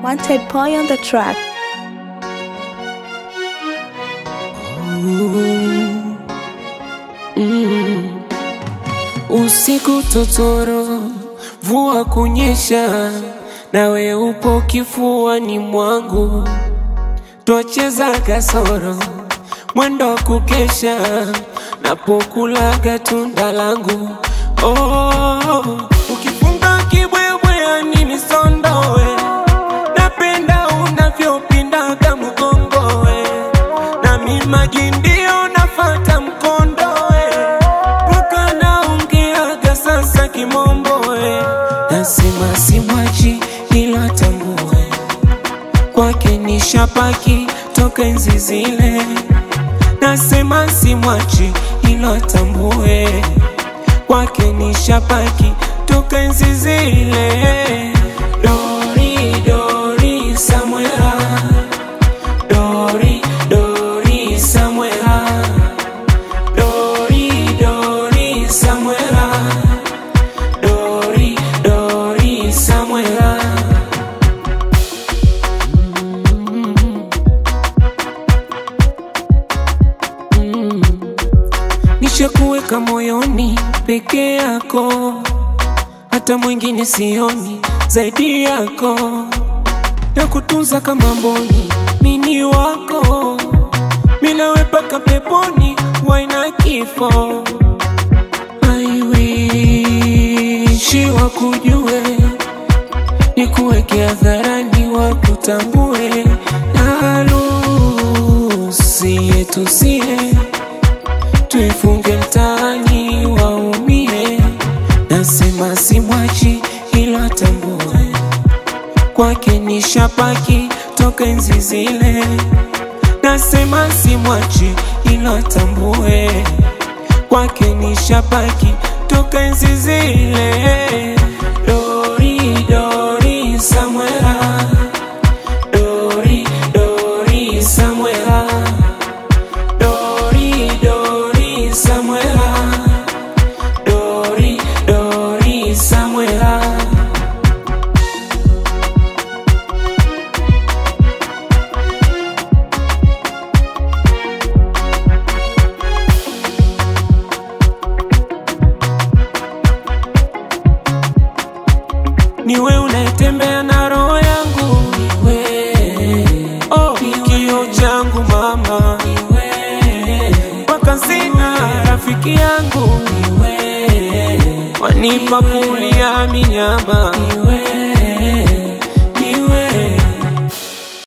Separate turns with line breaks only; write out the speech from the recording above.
Wanted Boy on the track.
Usiku totoro, mvua kunyesha, nawe upo kifuani mwangu. Twacheza kasoro, mwendo kukesha, napokulaga tunda langu. Ukifunga kibwebwe nini sondowe, napenda unavyopindaga mgongowe, na mimi maji ndio nafata mkondowe, mpaka naongeaga sasa kimombowe. Nasema simwachi ila tambue, kwake nishapaki toka enzi zile. Nasema simwachi ila tambue, kwake nishapaki toka enzi zile. Dori, dori, Samuela. Dori, dori, Samuela. Dori, dori, Samuela. Dori, dori, Samuela. Nishakuweka moyoni peke yako, hata mwingine sioni zaidi yako, na kutunza kama mboni, mini wako, minawe paka peponi, waina kifo. I wish wakujue, nikuweke hadharani wakutambue, na harusi yetu sie tuifunge mtaani waumie. Nasema simwachi ila tambue, kwake nishapaki toka enzi zile. Nasema simwachi ila tambue, kwake nishapaki toka enzi zile. Dori, dori, Samuela. Dori, dori, Samuela. Dori, dori, Samuela. Dori, dori, Samuela. Niwe unatembea na roho yangu, niwe kioo changu mama, niwe mpaka sina rafiki yangu, niwe wanipa kulia minyama, niwe